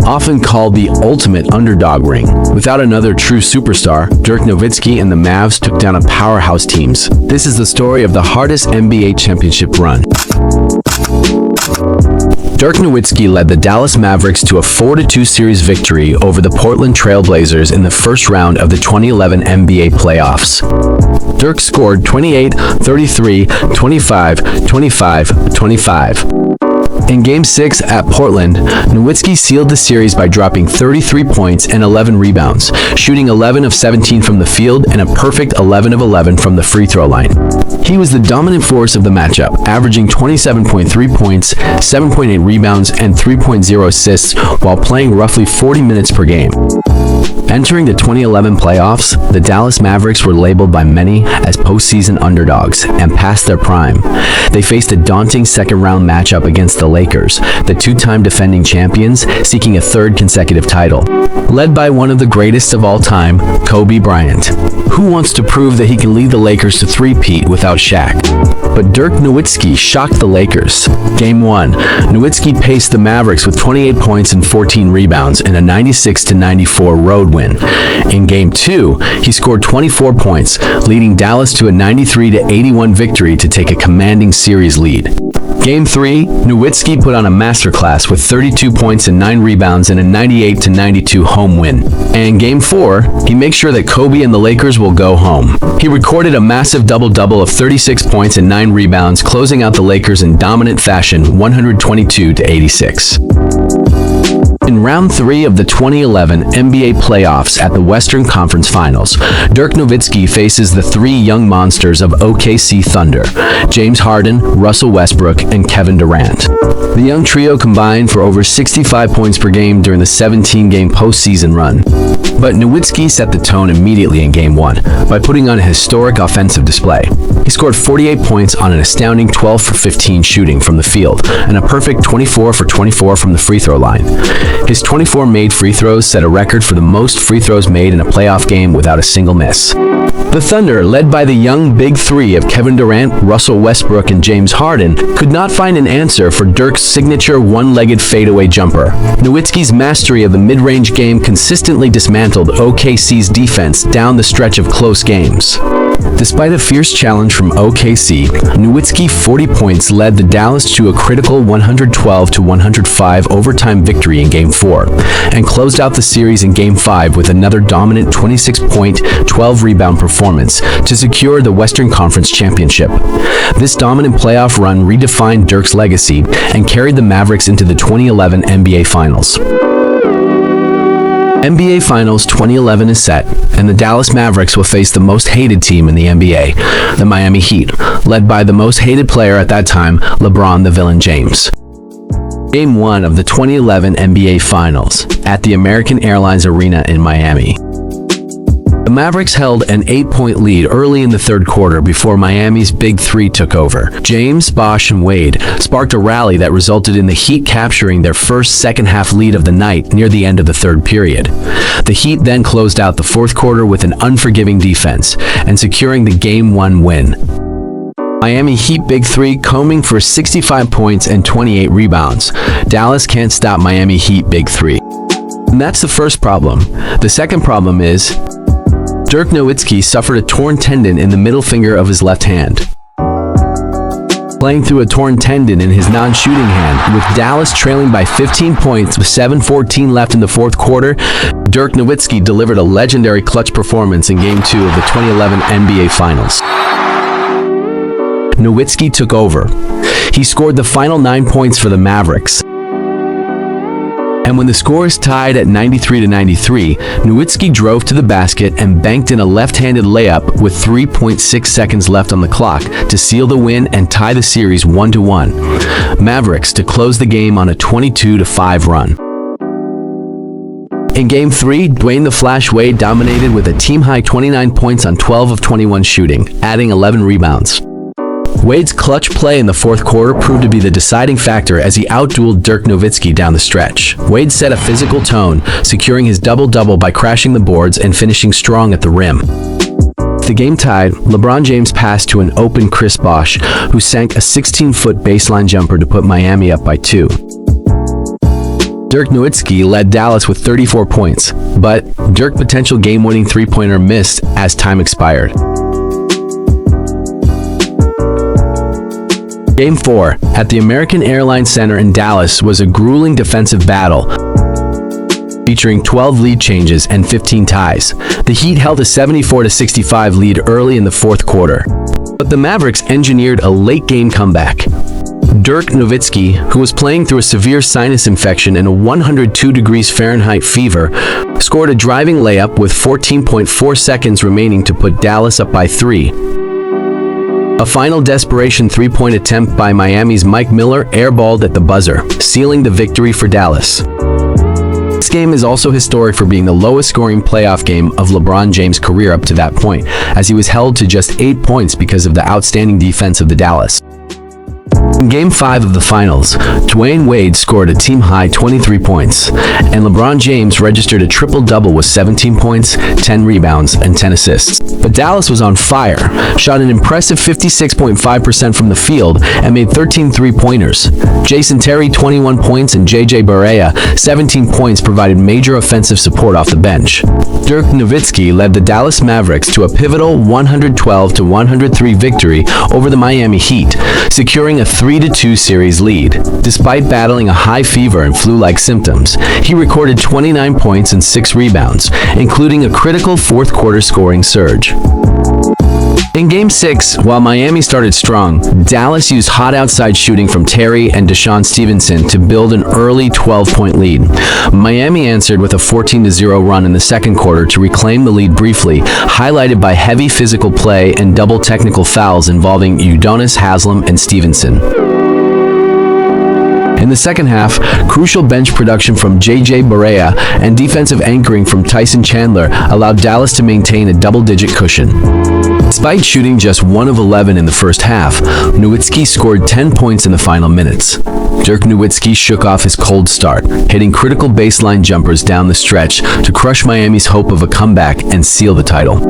often called the ultimate underdog ring. Without another true superstar, Dirk Nowitzki and the Mavs took down a powerhouse teams. This is the story of the hardest NBA championship run. Dirk Nowitzki led the Dallas Mavericks to a 4-2 series victory over the Portland Trail Blazers in the first round of the 2011 NBA playoffs. Dirk scored 28, 33, 25, 25, 25. In Game 6 at Portland, Nowitzki sealed the series by dropping 33 points and 11 rebounds, shooting 11 of 17 from the field and a perfect 11 of 11 from the free throw line. He was the dominant force of the matchup, averaging 27.3 points, 7.8 rebounds, and 3.0 assists while playing roughly 40 minutes per game. Entering the 2011 playoffs, the Dallas Mavericks were labeled by many as postseason underdogs and past their prime. They faced a daunting second-round matchup against the Lakers, the two-time defending champions seeking a third consecutive title. Led by one of the greatest of all time, Kobe Bryant. Who wants to prove that he can lead the Lakers to three-peat without Shaq? But Dirk Nowitzki shocked the Lakers. Game 1, Nowitzki paced the Mavericks with 28 points and 14 rebounds in a 96-94 road win. In Game 2, he scored 24 points, leading Dallas to a 93-81 victory to take a commanding series lead. Game 3, Nowitzki put on a masterclass with 32 points and 9 rebounds in a 98-92 home win. And Game 4, he makes sure that Kobe and the Lakers will go home. He recorded a massive double-double of 36 points and 9 rebounds, closing out the Lakers in dominant fashion, 122-86. In Round 3 of the 2011 NBA playoffs at the Western Conference Finals, Dirk Nowitzki faces the three young monsters of OKC Thunder, James Harden, Russell Westbrook, and Kevin Durant. The young trio combined for over 65 points per game during the 17-game postseason run. But Nowitzki set the tone immediately in Game 1 by putting on a historic offensive display. He scored 48 points on an astounding 12 for 15 shooting from the field and a perfect 24 for 24 from the free throw line. His 24 made free throws set a record for the most free throws made in a playoff game without a single miss. The Thunder, led by the young Big Three of Kevin Durant, Russell Westbrook, and James Harden, could not find an answer for Dirk's signature one-legged fadeaway jumper. Nowitzki's mastery of the mid-range game consistently dismantled OKC's defense down the stretch of close games. Despite a fierce challenge from OKC, Nowitzki's 40 points led the Dallas to a critical 112-105 overtime victory in Game 4, and closed out the series in Game 5 with another dominant 26-point, 12-rebound performance to secure the Western Conference Championship. This dominant playoff run redefined Dirk's legacy and carried the Mavericks into the 2011 NBA Finals. NBA Finals 2011 is set, and the Dallas Mavericks will face the most hated team in the NBA, the Miami Heat, led by the most hated player at that time, LeBron the Villain James. Game 1 of the 2011 NBA Finals at the American Airlines Arena in Miami. The Mavericks held an 8-point lead early in the third quarter before Miami's Big Three took over. James, Bosh, and Wade sparked a rally that resulted in the Heat capturing their first second-half lead of the night near the end of the third period. The Heat then closed out the fourth quarter with an unforgiving defense and securing the Game 1 win. Miami Heat Big Three combing for 65 points and 28 rebounds. Dallas can't stop Miami Heat Big Three. And that's the first problem. The second problem is Dirk Nowitzki suffered a torn tendon in the middle finger of his left hand. Playing through a torn tendon in his non-shooting hand, with Dallas trailing by 15 points with 7:14 left in the fourth quarter, Dirk Nowitzki delivered a legendary clutch performance in Game 2 of the 2011 NBA Finals. Nowitzki took over. He scored the final 9 points for the Mavericks. And when the score is tied at 93-93, Nowitzki drove to the basket and banked in a left-handed layup with 3.6 seconds left on the clock to seal the win and tie the series 1-1. Mavericks to close the game on a 22-5 run. In Game 3, Dwayne the Flash Wade dominated with a team-high 29 points on 12 of 21 shooting, adding 11 rebounds. Wade's clutch play in the fourth quarter proved to be the deciding factor as he outdueled Dirk Nowitzki down the stretch. Wade set a physical tone, securing his double-double by crashing the boards and finishing strong at the rim. With the game tied, LeBron James passed to an open Chris Bosh, who sank a 16-foot baseline jumper to put Miami up by 2. Dirk Nowitzki led Dallas with 34 points, but Dirk's potential game-winning three-pointer missed as time expired. Game 4 at the American Airlines Center in Dallas was a grueling defensive battle, featuring 12 lead changes and 15 ties. The Heat held a 74-65 lead early in the fourth quarter, but the Mavericks engineered a late-game comeback. Dirk Nowitzki, who was playing through a severe sinus infection and a 102 degrees Fahrenheit fever, scored a driving layup with 14.4 seconds remaining to put Dallas up by 3. A final desperation three-point attempt by Miami's Mike Miller airballed at the buzzer, sealing the victory for Dallas. This game is also historic for being the lowest-scoring playoff game of LeBron James' career up to that point, as he was held to just 8 points because of the outstanding defense of the Dallas. In Game 5 of the Finals, Dwayne Wade scored a team-high 23 points, and LeBron James registered a triple-double with 17 points, 10 rebounds, and 10 assists. But Dallas was on fire, shot an impressive 56.5% from the field, and made 13 three-pointers. Jason Terry, 21 points, and J.J. Barea, 17 points, provided major offensive support off the bench. Dirk Nowitzki led the Dallas Mavericks to a pivotal 112-103 victory over the Miami Heat, securing a 3-2 series lead. Despite battling a high fever and flu-like symptoms, he recorded 29 points and 6 rebounds, including a critical fourth-quarter scoring surge. In Game 6, while Miami started strong, Dallas used hot outside shooting from Terry and Deshaun Stevenson to build an early 12-point lead. Miami answered with a 14-0 run in the second quarter to reclaim the lead briefly, highlighted by heavy physical play and double technical fouls involving Udonis Haslem and Stevenson. In the second half, crucial bench production from J.J. Barea and defensive anchoring from Tyson Chandler allowed Dallas to maintain a double-digit cushion. Despite shooting just 1 of 11 in the first half, Nowitzki scored 10 points in the final minutes. Dirk Nowitzki shook off his cold start, hitting critical baseline jumpers down the stretch to crush Miami's hope of a comeback and seal the title.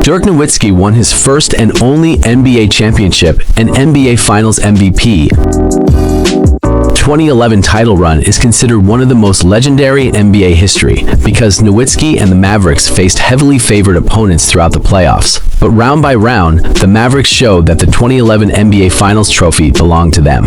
Dirk Nowitzki won his first and only NBA championship and NBA Finals MVP. 2011 title run is considered one of the most legendary in NBA history because Nowitzki and the Mavericks faced heavily favored opponents throughout the playoffs. But round by round, the Mavericks showed that the 2011 NBA Finals trophy belonged to them.